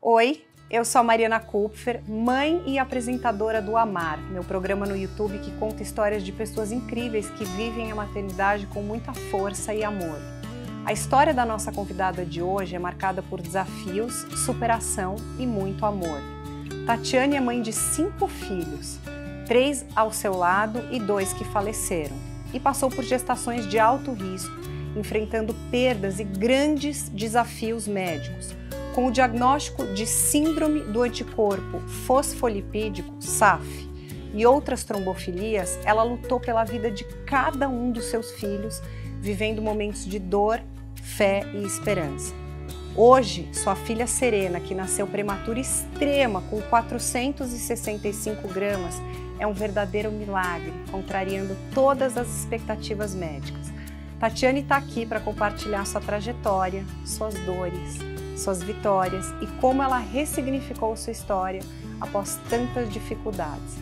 Oi, eu sou a Mariana Kupfer, mãe e apresentadora do Amar, meu programa no YouTube que conta histórias de pessoas incríveis que vivem a maternidade com muita força e amor. A história da nossa convidada de hoje é marcada por desafios, superação e muito amor. Tatiane é mãe de 5 filhos, 3 ao seu lado e 2 que faleceram, e passou por gestações de alto risco, enfrentando perdas e grandes desafios médicos. Com o diagnóstico de síndrome do anticorpo fosfolipídico, SAF, e outras trombofilias, ela lutou pela vida de cada um dos seus filhos, vivendo momentos de dor, fé e esperança. Hoje, sua filha Serena, que nasceu prematura extrema com 465 gramas, é um verdadeiro milagre, contrariando todas as expectativas médicas. Tatiane está aqui para compartilhar sua trajetória, suas dores, suas vitórias e como ela ressignificou sua história após tantas dificuldades.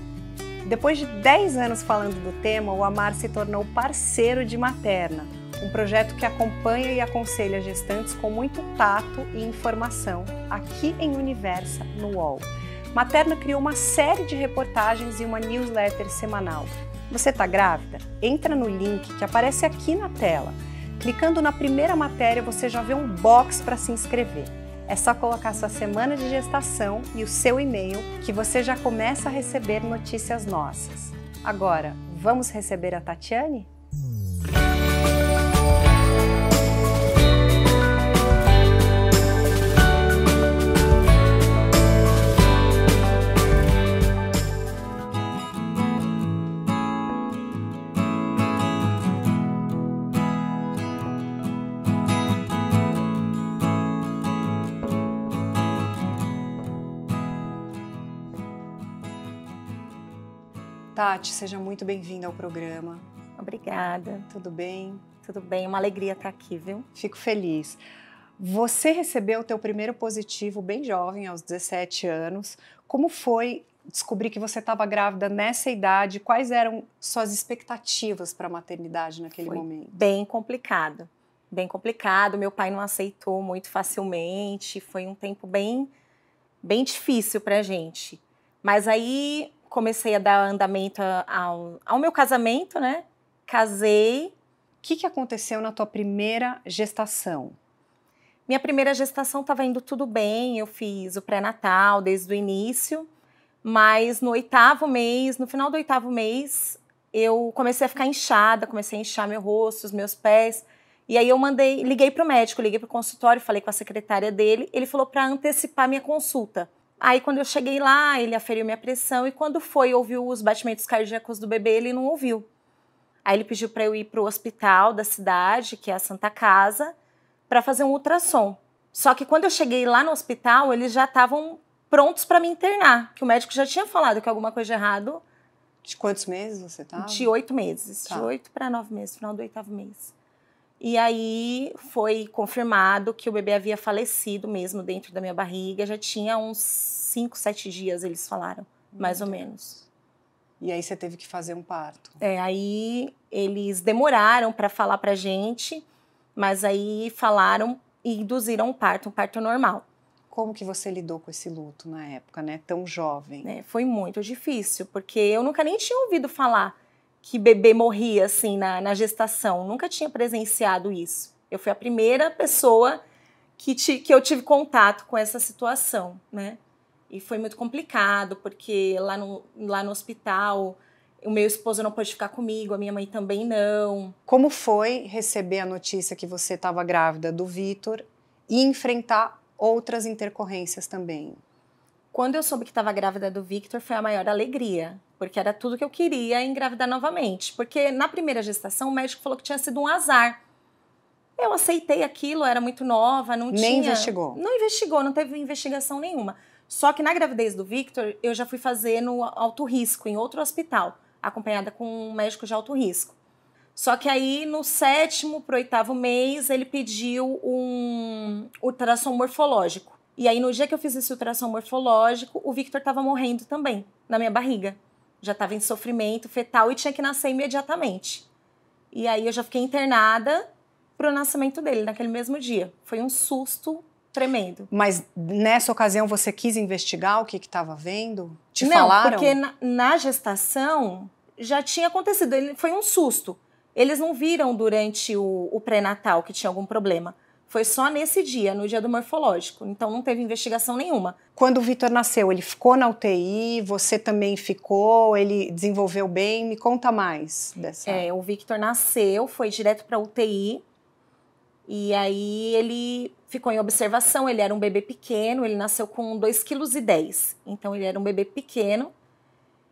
Depois de 10 anos falando do tema, o Amar se tornou parceiro de Materna, um projeto que acompanha e aconselha gestantes com muito tato e informação, aqui em Universa, no UOL. Materna criou uma série de reportagens e uma newsletter semanal. Você está grávida? Entra no link que aparece aqui na tela. Clicando na primeira matéria, você já vê um box para se inscrever. É só colocar sua semana de gestação e o seu e-mail que você já começa a receber notícias nossas. Agora, vamos receber a Tatiane? Tati, seja muito bem-vinda ao programa. Obrigada. Tudo bem? Tudo bem, uma alegria estar aqui, viu? Fico feliz. Você recebeu o teu primeiro positivo bem jovem, aos 17 anos. Como foi descobrir que você estava grávida nessa idade? Quais eram suas expectativas para a maternidade naquele momento? Bem complicado, bem complicado. Meu pai não aceitou muito facilmente. Foi um tempo bem difícil para a gente. Mas aí comecei a dar andamento ao meu casamento, né? Casei. O que aconteceu na tua primeira gestação? Minha primeira gestação estava indo tudo bem, eu fiz o pré-natal desde o início, mas no 8º mês, no final do 8º mês, eu comecei a ficar inchada, comecei a inchar meu rosto, os meus pés, e aí eu liguei para o médico, liguei para o consultório, falei com a secretária dele, ele falou para antecipar minha consulta. Aí, quando eu cheguei lá, ele aferiu minha pressão e quando ouviu os batimentos cardíacos do bebê, ele não ouviu. Aí ele pediu para eu ir para o hospital da cidade, que é a Santa Casa, para fazer um ultrassom. Só que quando eu cheguei lá no hospital, eles já estavam prontos para me internar, que o médico já tinha falado que alguma coisa de errado. De quantos meses você estava? De 8 meses, de 8 para 9 meses, final do 8º mês. E aí foi confirmado que o bebê havia falecido mesmo dentro da minha barriga. Já tinha uns 5, 7 dias, eles falaram, mais ou menos. E aí você teve que fazer um parto? Aí eles demoraram para falar pra gente, mas aí falaram e induziram um parto normal. Como que você lidou com esse luto na época, né? Tão jovem. Foi muito difícil, porque eu nunca nem tinha ouvido falar que bebê morria assim na gestação, nunca tinha presenciado isso. Eu fui a primeira pessoa que eu tive contato com essa situação, né? E foi muito complicado, porque lá no hospital, o meu esposo não pôde ficar comigo, a minha mãe também não. Como foi receber a notícia que você estava grávida do Vitor e enfrentar outras intercorrências também? Quando eu soube que estava grávida do Victor, foi a maior alegria, porque era tudo que eu queria engravidar novamente. Porque na primeira gestação, o médico falou que tinha sido um azar. Eu aceitei aquilo, era muito nova, não tinha... Nem investigou? Não investigou, não teve investigação nenhuma. Só que na gravidez do Victor, eu já fui fazer no alto risco, em outro hospital, acompanhada com um médico de alto risco. Só que aí, no 7º para o 8º mês, ele pediu um ultrassom morfológico. E aí, no dia que eu fiz esse ultrassom morfológico, o Victor estava morrendo também, na minha barriga. Já estava em sofrimento fetal e tinha que nascer imediatamente. E aí, eu já fiquei internada para o nascimento dele, naquele mesmo dia. Foi um susto tremendo. Mas nessa ocasião você quis investigar o que estava vendo? Te Não, falaram? Porque na gestação já tinha acontecido, foi um susto. Eles não viram durante o pré-natal que tinha algum problema. Foi só nesse dia, no dia do morfológico. Então não teve investigação nenhuma. Quando o Vitor nasceu, ele ficou na UTI, você também ficou, ele desenvolveu bem? Me conta mais dessa... O Victor nasceu, foi direto para UTI. E aí ele ficou em observação, ele era um bebê pequeno, ele nasceu com 2,10 kg. Então ele era um bebê pequeno.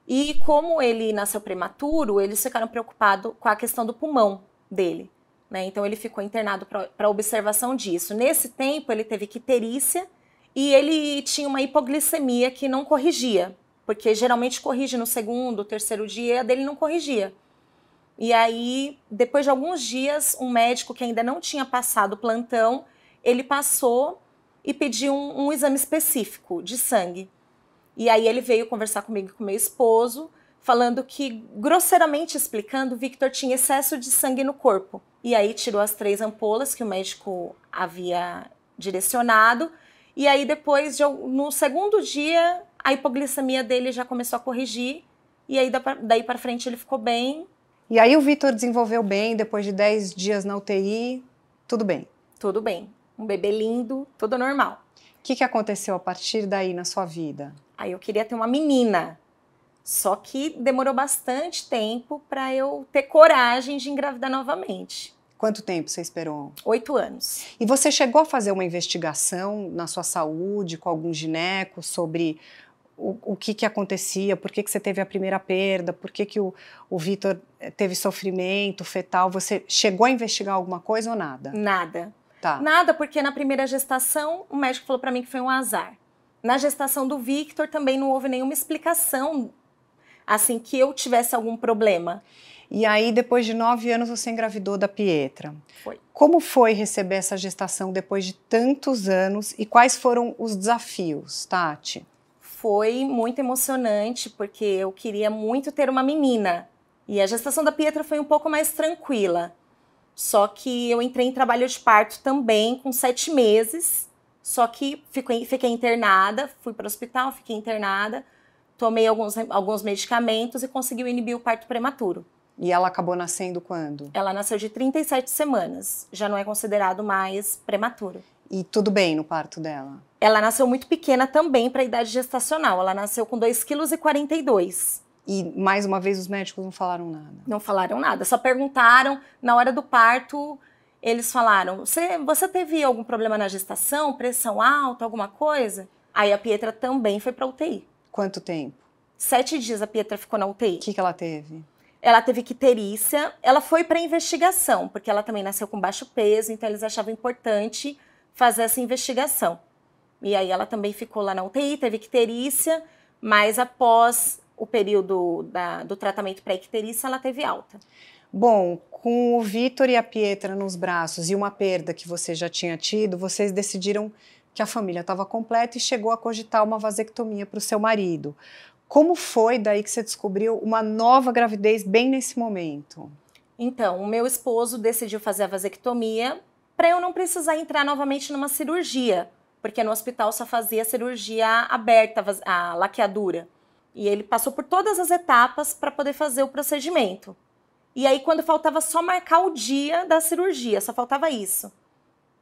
E como ele nasceu prematuro, eles ficaram preocupados com a questão do pulmão dele, né? Então ele ficou internado para observação disso. Nesse tempo ele teve icterícia e ele tinha uma hipoglicemia que não corrigia, porque geralmente corrige no segundo, terceiro dia, e a dele não corrigia. E aí, depois de alguns dias, um médico que ainda não tinha passado o plantão, ele passou e pediu um exame específico de sangue. E aí ele veio conversar comigo e com meu esposo, falando que, grosseiramente explicando, o Victor tinha excesso de sangue no corpo. E aí tirou as 3 ampolas que o médico havia direcionado. E aí depois, no segundo dia, a hipoglicemia dele já começou a corrigir. E aí daí para frente ele ficou bem. E aí o Vitor desenvolveu bem, depois de 10 dias na UTI, tudo bem? Tudo bem. Um bebê lindo, tudo normal. O que aconteceu a partir daí na sua vida? Aí eu queria ter uma menina, só que demorou bastante tempo para eu ter coragem de engravidar novamente. Quanto tempo você esperou? 8 anos. E você chegou a fazer uma investigação na sua saúde, com algum gineco, sobre o que acontecia, por que você teve a primeira perda, por que o Vitor teve sofrimento fetal? Você chegou a investigar alguma coisa ou nada? Nada. Tá. Nada, porque na primeira gestação o médico falou para mim que foi um azar. Na gestação do Victor também não houve nenhuma explicação, assim, que eu tivesse algum problema. E aí, depois de 9 anos, você engravidou da Pietra. Foi. Como foi receber essa gestação depois de tantos anos e quais foram os desafios, Tati? Foi muito emocionante, porque eu queria muito ter uma menina. E a gestação da Pietra foi um pouco mais tranquila. Só que eu entrei em trabalho de parto também, com 7 meses. Só que fiquei internada, fui para o hospital, fiquei internada, tomei alguns medicamentos e conseguiu inibir o parto prematuro. E ela acabou nascendo quando? Ela nasceu de 37 semanas, já não é considerado mais prematuro. E tudo bem no parto dela? Ela nasceu muito pequena também para a idade gestacional, ela nasceu com 2,42 kg. E, mais uma vez, os médicos não falaram nada? Não falaram nada, só perguntaram, na hora do parto, eles falaram, você teve algum problema na gestação, pressão alta, alguma coisa? Aí a Pietra também foi para UTI. Quanto tempo? 7 dias a Pietra ficou na UTI. O que ela teve? Ela teve icterícia, ela foi para investigação, porque ela também nasceu com baixo peso, então eles achavam importante fazer essa investigação. E aí ela também ficou lá na UTI, teve icterícia, mas após o período do tratamento para icterícia, ela teve alta. Bom, com o Vitor e a Pietra nos braços e uma perda que você já tinha tido, vocês decidiram que a família estava completa e chegou a cogitar uma vasectomia para o seu marido. Como foi daí que você descobriu uma nova gravidez bem nesse momento? Então, o meu esposo decidiu fazer a vasectomia para eu não precisar entrar novamente numa cirurgia, porque no hospital só fazia cirurgia aberta, a laqueadura. E ele passou por todas as etapas para poder fazer o procedimento. E aí, quando faltava só marcar o dia da cirurgia, só faltava isso,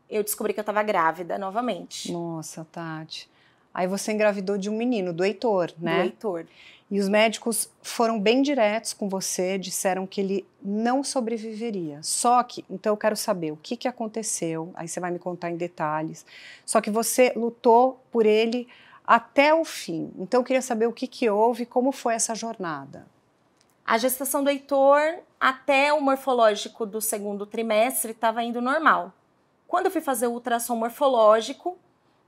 eu descobri que eu estava grávida novamente. Nossa, Tati. Aí você engravidou de um menino, do Heitor, né? Do Heitor. E os médicos foram bem diretos com você, disseram que ele não sobreviveria. Só que, então eu quero saber o que aconteceu, aí você vai me contar em detalhes. Só que você lutou por ele até o fim. Então eu queria saber o que houve, como foi essa jornada. A gestação do Heitor, até o morfológico do segundo trimestre, estava indo normal. Quando eu fui fazer o ultrassom morfológico,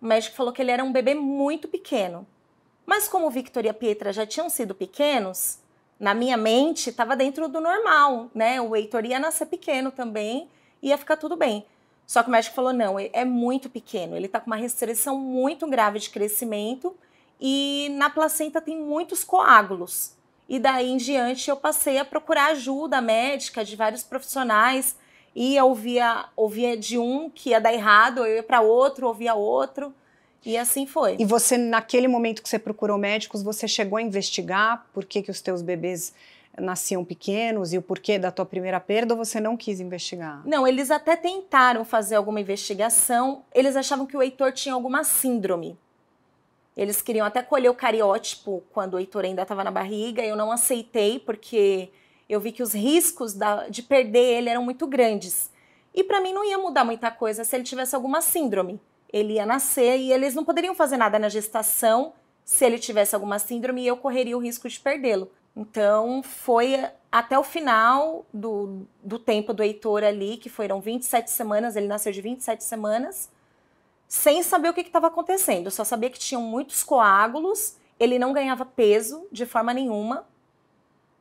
o médico falou que ele era um bebê muito pequeno. Mas como o Victor e a Pietra já tinham sido pequenos, na minha mente estava dentro do normal, né? O Heitor ia nascer pequeno também, ia ficar tudo bem. Só que o médico falou, não, é muito pequeno, ele está com uma restrição muito grave de crescimento e na placenta tem muitos coágulos. E daí em diante eu passei a procurar ajuda médica de vários profissionais ia, ouvia de um que ia dar errado, eu ia para outro, ouvia outro, e assim foi. E você, naquele momento que você procurou médicos, você chegou a investigar por que os teus bebês nasciam pequenos e o porquê da tua primeira perda, ou você não quis investigar? Não, eles até tentaram fazer alguma investigação, eles achavam que o Heitor tinha alguma síndrome. Eles queriam até colher o cariótipo quando o Heitor ainda estava na barriga, eu não aceitei porque eu vi que os riscos de perder ele eram muito grandes. E para mim não ia mudar muita coisa se ele tivesse alguma síndrome. Ele ia nascer e eles não poderiam fazer nada na gestação se ele tivesse alguma síndrome e eu correria o risco de perdê-lo. Então foi até o final do tempo do Heitor ali, que foram 27 semanas, ele nasceu de 27 semanas, sem saber o que estava acontecendo. Eu só sabia que tinham muitos coágulos, ele não ganhava peso de forma nenhuma.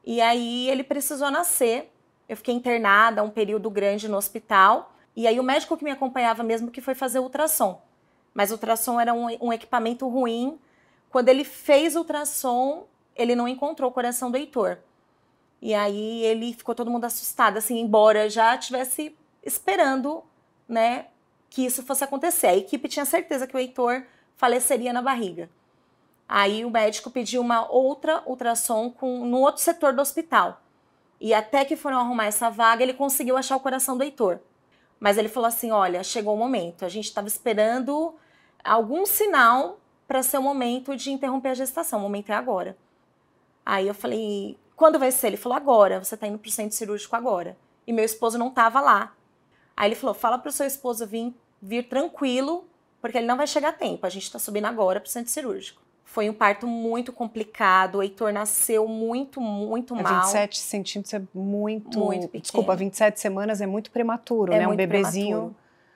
E aí ele precisou nascer. Eu fiquei internada um período grande no hospital. E aí o médico que me acompanhava mesmo que foi fazer ultrassom. Mas o ultrassom era um equipamento ruim. Quando ele fez o ultrassom, ele não encontrou o coração do Heitor. E aí ele ficou todo mundo assustado, assim, embora já estivesse esperando, né, que isso fosse acontecer. A equipe tinha certeza que o Heitor faleceria na barriga. Aí o médico pediu uma outra ultrassom no outro setor do hospital. E até que foram arrumar essa vaga, ele conseguiu achar o coração do Heitor. Mas ele falou assim, olha, chegou o momento. A gente estava esperando algum sinal para ser o momento de interromper a gestação. O momento é agora. Aí eu falei, quando vai ser? Ele falou, agora. Você está indo para o centro cirúrgico agora. E meu esposo não estava lá. Aí ele falou, fala para o seu esposo vir tranquilo, porque ele não vai chegar a tempo. A gente está subindo agora para o centro cirúrgico. Foi um parto muito complicado, o Heitor nasceu muito mal. 27 centímetros é muito pequeno. Desculpa, 27 semanas é muito prematuro, né? Muito um bebezinho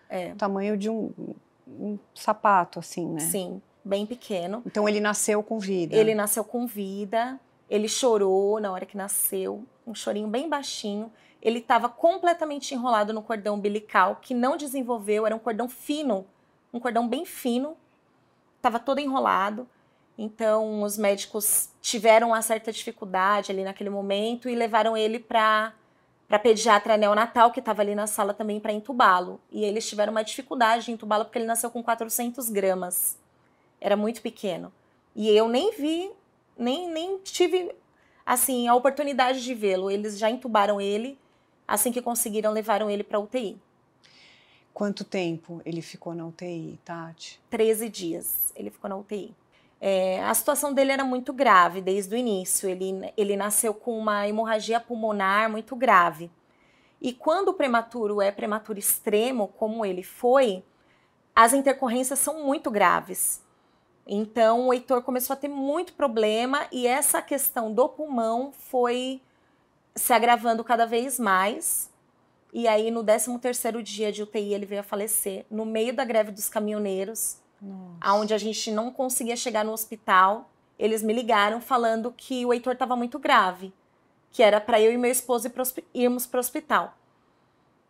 prematuro. Tamanho de um sapato, assim, né? Sim, bem pequeno. Então ele nasceu com vida. Ele nasceu com vida, ele chorou na hora que nasceu, um chorinho bem baixinho. Ele estava completamente enrolado no cordão umbilical, que não desenvolveu, era um cordão fino, um cordão bem fino, estava todo enrolado. Então, os médicos tiveram uma certa dificuldade ali naquele momento e levaram ele para a pediatra neonatal, que estava ali na sala também, para entubá-lo. E eles tiveram uma dificuldade de entubá-lo porque ele nasceu com 400 gramas. Era muito pequeno. E eu nem vi, nem tive assim, a oportunidade de vê-lo. Eles já entubaram ele, assim que conseguiram, levaram ele para a UTI. Quanto tempo ele ficou na UTI, Tati? 13 dias ele ficou na UTI. A situação dele era muito grave desde o início. Ele nasceu com uma hemorragia pulmonar muito grave. E quando o prematuro é prematuro extremo, como ele foi, as intercorrências são muito graves. Então, o Heitor começou a ter muito problema e essa questão do pulmão foi se agravando cada vez mais. E aí, no 13º dia de UTI, ele veio a falecer no meio da greve dos caminhoneiros. Onde a gente não conseguia chegar no hospital. Eles me ligaram falando que o Heitor estava muito grave, que era para eu e meu esposo irmos para o hospital.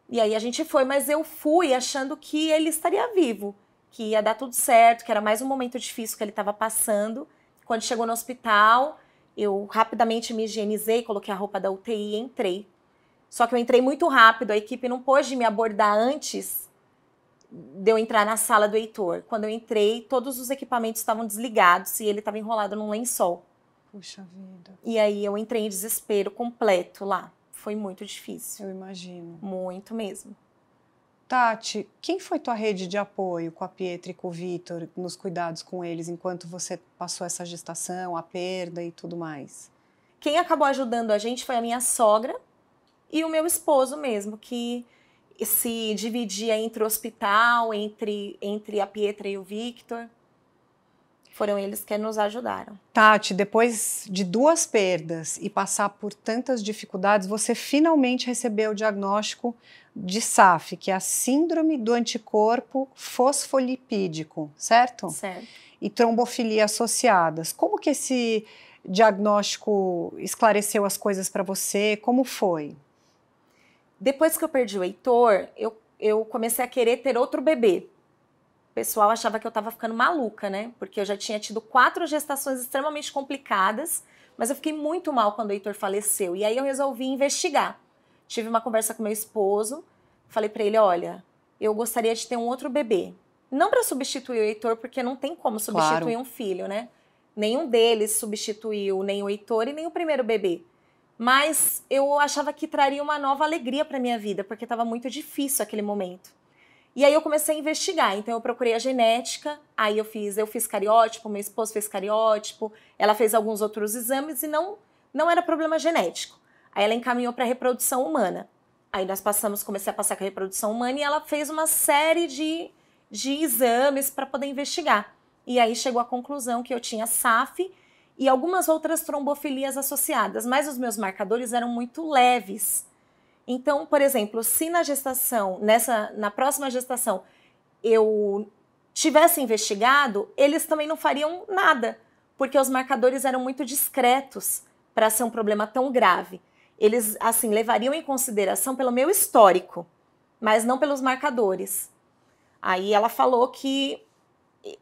E aí a gente foi, mas eu fui achando que ele estaria vivo, que ia dar tudo certo, que era mais um momento difícil que ele estava passando. Quando chegou no hospital, eu rapidamente me higienizei, coloquei a roupa da UTI e entrei. Só que eu entrei muito rápido, a equipe não pôde me abordar antes de eu entrar na sala do Heitor. Quando eu entrei, todos os equipamentos estavam desligados e ele estava enrolado num lençol. Puxa vida. E aí eu entrei em desespero completo lá. Foi muito difícil. Eu imagino. Muito mesmo. Tati, quem foi tua rede de apoio com a Pietra e com o Vitor nos cuidados com eles enquanto você passou essa gestação, a perda e tudo mais? Quem acabou ajudando a gente foi a minha sogra e o meu esposo mesmo, que se dividia entre o hospital, entre a Pietra e o Victor. Foram eles que nos ajudaram. Tati, depois de 2 perdas e passar por tantas dificuldades, você finalmente recebeu o diagnóstico de SAF, que é a Síndrome do Anticorpo Fosfolipídico, certo? Certo. E trombofilia associadas. Como que esse diagnóstico esclareceu as coisas para você? Como foi? Depois que eu perdi o Heitor, eu comecei a querer ter outro bebê. O pessoal achava que eu estava ficando maluca, né? Porque eu já tinha tido 4 gestações extremamente complicadas, mas eu fiquei muito mal quando o Heitor faleceu. E aí eu resolvi investigar. Tive uma conversa com meu esposo, Falei para ele, olha, eu gostaria de ter um outro bebê. Não para substituir o Heitor, porque não tem como substituir um filho, né? Nenhum deles substituiu nem o Heitor e nem o primeiro bebê. Mas eu achava que traria uma nova alegria para minha vida, porque estava muito difícil aquele momento. E aí eu comecei a investigar, então eu procurei a genética, aí eu fiz cariótipo, meu esposo fez cariótipo, ela fez alguns outros exames e não era problema genético. Aí ela encaminhou para reprodução humana. Aí comecei a passar com a reprodução humana e ela fez uma série de exames para poder investigar. E aí chegou à conclusão que eu tinha SAF e algumas outras trombofilias associadas, mas os meus marcadores eram muito leves. Então, por exemplo, se na gestação, na próxima gestação, eu tivesse investigado, eles também não fariam nada, porque os marcadores eram muito discretos para ser um problema tão grave. Eles, assim, levariam em consideração pelo meu histórico, mas não pelos marcadores. Aí ela falou que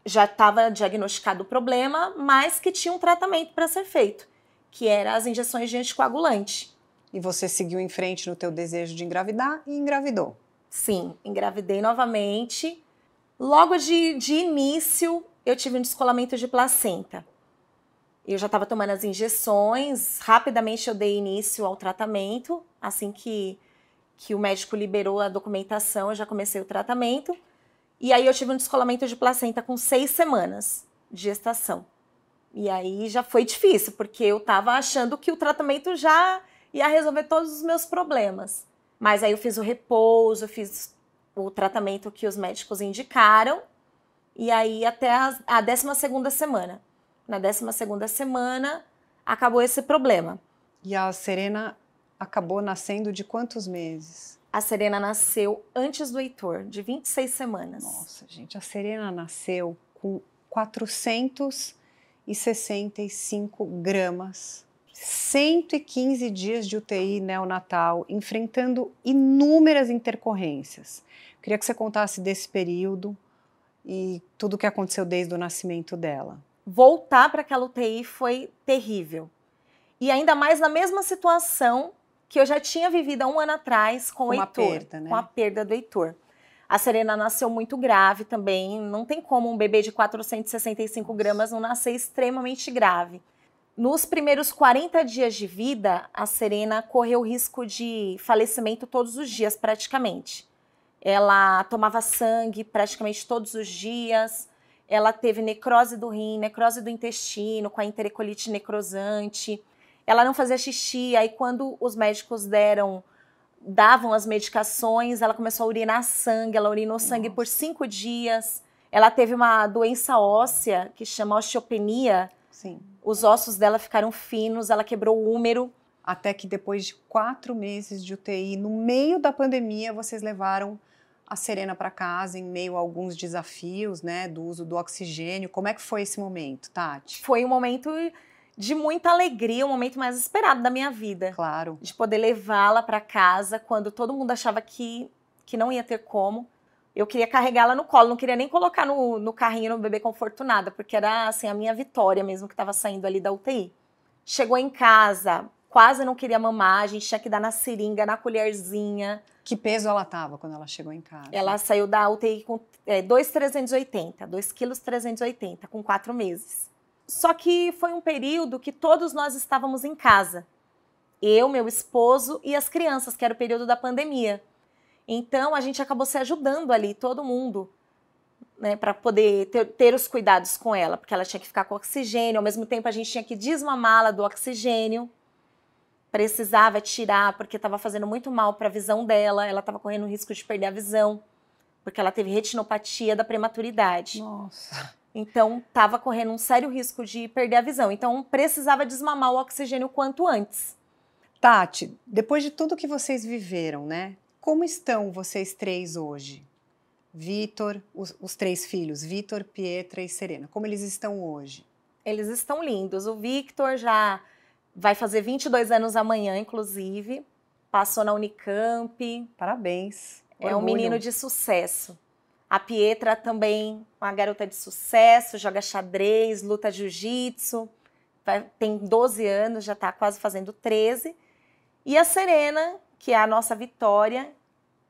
já estava diagnosticado o problema, mas que tinha um tratamento para ser feito, que era as injeções de anticoagulante. E você seguiu em frente no teu desejo de engravidar e engravidou? Sim, engravidei novamente. Logo de início, eu tive um descolamento de placenta. Eu já estava tomando as injeções, rapidamente eu dei início ao tratamento. Assim que o médico liberou a documentação, eu já comecei o tratamento. E aí eu tive um descolamento de placenta com 6 semanas de gestação. E aí já foi difícil, porque eu estava achando que o tratamento já ia resolver todos os meus problemas. Mas aí eu fiz o repouso, fiz o tratamento que os médicos indicaram. E aí até a 12ª semana. Na 12ª semana, acabou esse problema. E a Serena acabou nascendo de quantos meses? A Serena nasceu antes do Heitor, de 26 semanas. Nossa, gente, a Serena nasceu com 465 gramas, 115 dias de UTI neonatal, enfrentando inúmeras intercorrências. Queria que você contasse desse período e tudo o que aconteceu desde o nascimento dela. Voltar para aquela UTI foi terrível. E ainda mais na mesma situação que eu já tinha vivido há 1 ano atrás com o Heitor, perda, né? Com a perda do Heitor. A Serena nasceu muito grave também, não tem como um bebê de 465 gramas não nascer extremamente grave. Nos primeiros 40 dias de vida, a Serena correu risco de falecimento todos os dias, praticamente. Ela tomava sangue praticamente todos os dias, ela teve necrose do rim, necrose do intestino, com a enterocolite necrosante. Ela não fazia xixi, aí quando os médicos davam as medicações, ela começou a urinar sangue, ela urinou sangue por 5 dias. Ela teve uma doença óssea que chama osteopenia. Sim. Os ossos dela ficaram finos, ela quebrou o úmero. Até que depois de 4 meses de UTI, no meio da pandemia, vocês levaram a Serena para casa em meio a alguns desafios, né, do uso do oxigênio. Como é que foi esse momento, Tati? Foi um momento de muita alegria, um momento mais esperado da minha vida. Claro. De poder levá-la para casa quando todo mundo achava que não ia ter como. Eu queria carregá-la no colo, não queria nem colocar no carrinho no bebê conforto nada, porque era assim, a minha vitória mesmo que estava saindo ali da UTI. Chegou em casa, quase não queria mamar, a gente tinha que dar na seringa, na colherzinha. Que peso ela estava quando ela chegou em casa? Ela saiu da UTI com 2,380 kg, com 4 meses. Só que foi um período que todos nós estávamos em casa. Eu, meu esposo e as crianças, que era o período da pandemia. Então, a gente acabou se ajudando ali, todo mundo, né, para poder ter os cuidados com ela, porque ela tinha que ficar com oxigênio, ao mesmo tempo a gente tinha que desmamá-la do oxigênio. Precisava tirar, porque estava fazendo muito mal para a visão dela, ela estava correndo o risco de perder a visão, porque ela teve retinopatia da prematuridade. Nossa. Então, estava correndo um sério risco de perder a visão. Então, precisava desmamar o oxigênio o quanto antes. Tati, depois de tudo que vocês viveram, né? Como estão vocês 3 hoje? Vitor, os 3 filhos, Vitor, Pietra e Serena. Como eles estão hoje? Eles estão lindos. O Victor já vai fazer 22 anos amanhã, inclusive. Passou na Unicamp. Parabéns. É um menino de sucesso. A Pietra também, uma garota de sucesso, joga xadrez, luta jiu-jitsu. Tem 12 anos, já está quase fazendo 13. E a Serena, que é a nossa Vitória,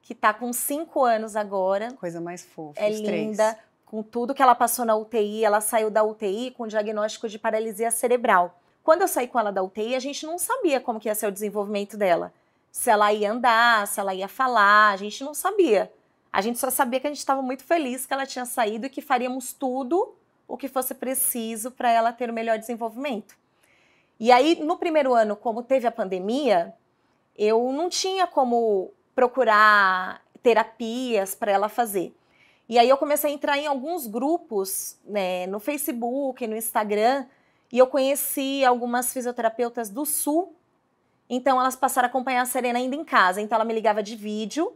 que tá com 5 anos agora. Coisa mais fofa, É os linda, três. com tudo que ela passou na UTI. Ela saiu da UTI com diagnóstico de paralisia cerebral. Quando eu saí com ela da UTI, a gente não sabia como que ia ser o desenvolvimento dela. Se ela ia andar, se ela ia falar, a gente não sabia. A gente só sabia que a gente estava muito feliz que ela tinha saído e que faríamos tudo o que fosse preciso para ela ter o melhor desenvolvimento. E aí, no primeiro ano, como teve a pandemia, eu não tinha como procurar terapias para ela fazer. E aí eu comecei a entrar em alguns grupos, né, no Facebook, no Instagram, e eu conheci algumas fisioterapeutas do Sul. Então elas passaram a acompanhar a Serena ainda em casa. Então ela me ligava de vídeo,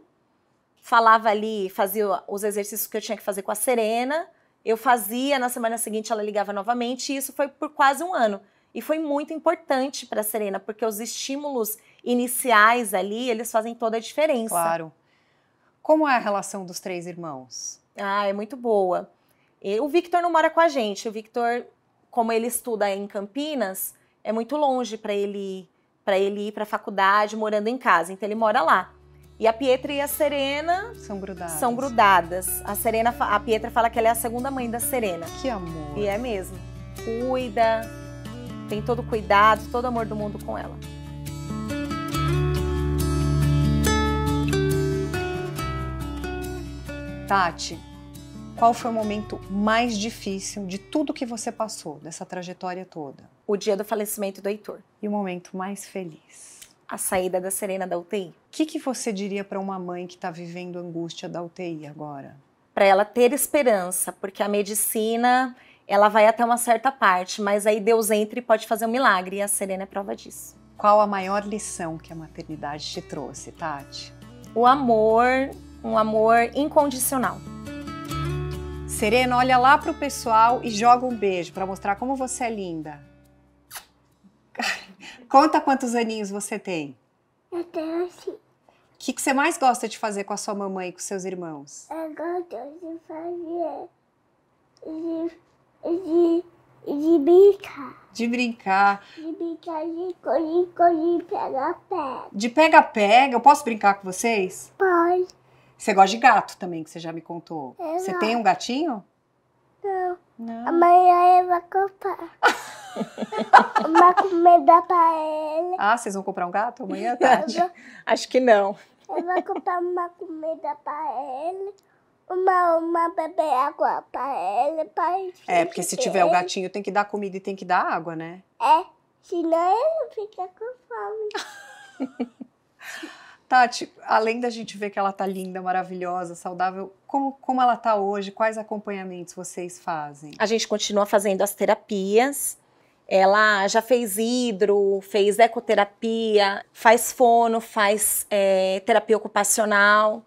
falava ali, fazia os exercícios que eu tinha que fazer com a Serena, eu fazia, na semana seguinte ela ligava novamente, e isso foi por quase um ano. E foi muito importante para a Serena, porque os estímulos iniciais ali, eles fazem toda a diferença. Claro. Como é a relação dos três irmãos? Ah, é muito boa. E o Victor não mora com a gente. O Victor, como ele estuda em Campinas, é muito longe para ele ir para a faculdade morando em casa. Então ele mora lá. E a Pietra e a Serena São grudadas. são grudadas. A Pietra fala que ela é a segunda mãe da Serena. Que amor. E é mesmo. Cuida, tem todo o cuidado, todo o amor do mundo com ela. Tati, qual foi o momento mais difícil de tudo que você passou, dessa trajetória toda? O dia do falecimento do Heitor. E o momento mais feliz? A saída da Serena da UTI. O que você diria para uma mãe que está vivendo a angústia da UTI agora? Para ela ter esperança, porque a medicina, ela vai até uma certa parte, mas aí Deus entra e pode fazer um milagre, e a Serena é prova disso. Qual a maior lição que a maternidade te trouxe, Tati? O amor, um amor incondicional. Serena, olha lá pro pessoal e joga um beijo para mostrar como você é linda. Conta quantos aninhos você tem. Eu tenho assim. O que você mais gosta de fazer com a sua mamãe e com seus irmãos? Eu gosto de fazer. De brincar. De brincar. De brincar de correr, pega-pega. De pega-pega. Eu posso brincar com vocês? Pode. Você gosta de gato também, que você já me contou. Eu Você gosto. tem um gatinho? Não. Não. Amanhã eu vou comprar. Uma comida pra ele. Ah, vocês vão comprar um gato amanhã, Tati? Acho que não. Eu vou comprar uma comida pra ele. Uma beber água pra ele. É, porque se tiver o gatinho tem que dar comida e tem que dar água, né? É, senão ele fica com fome. Tati, além da gente ver que ela tá linda, maravilhosa, saudável, como ela tá hoje? Quais acompanhamentos vocês fazem? A gente continua fazendo as terapias. Ela já fez hidro, fez ecoterapia, faz fono, faz terapia ocupacional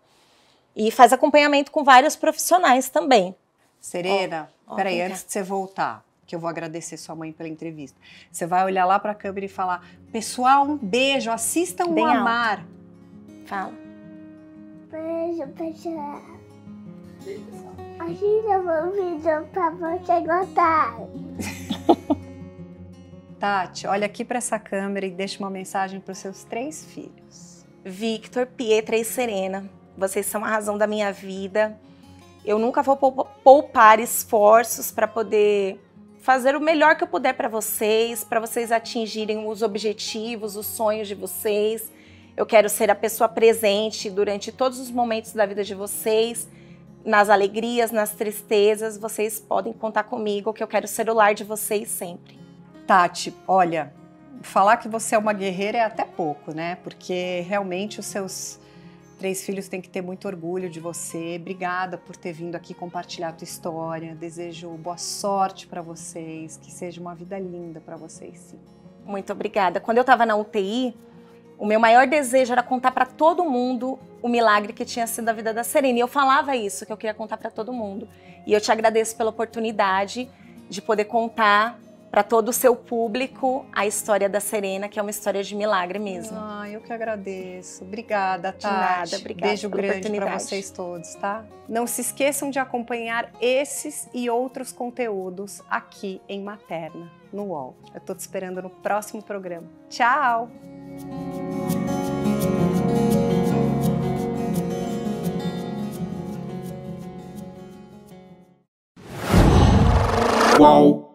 e faz acompanhamento com vários profissionais também. Serena, peraí, antes de você voltar, que eu vou agradecer sua mãe pela entrevista. Você vai olhar lá pra câmera e falar: pessoal, um beijo, assistam Bem o alto. Amar. Fala. Beijo, pessoal. Assista meu vídeo pra você gostar. Tati, olha aqui pra essa câmera e deixa uma mensagem pros seus 3 filhos. Victor, Pietra e Serena, vocês são a razão da minha vida. Eu nunca vou poupar esforços para poder fazer o melhor que eu puder para vocês atingirem os objetivos, os sonhos de vocês. Eu quero ser a pessoa presente durante todos os momentos da vida de vocês, nas alegrias, nas tristezas. Vocês podem contar comigo, que eu quero ser o lar de vocês sempre. Tati, olha, falar que você é uma guerreira é até pouco, né? Porque realmente os seus 3 filhos têm que ter muito orgulho de você. Obrigada por ter vindo aqui compartilhar a tua história. Desejo boa sorte para vocês, que seja uma vida linda para vocês, sim. Muito obrigada. Quando eu estava na UTI, o meu maior desejo era contar para todo mundo o milagre que tinha sido a vida da Serena. E eu falava isso, que eu queria contar para todo mundo. E eu te agradeço pela oportunidade de poder contar para todo o seu público a história da Serena, que é uma história de milagre mesmo. Ah, eu que agradeço. Obrigada, Tati. De nada, obrigada. Beijo pela grande para oportunidade. vocês todos, tá? Não se esqueçam de acompanhar esses e outros conteúdos aqui em Materna, no UOL. Eu tô te esperando no próximo programa. Tchau! Uau!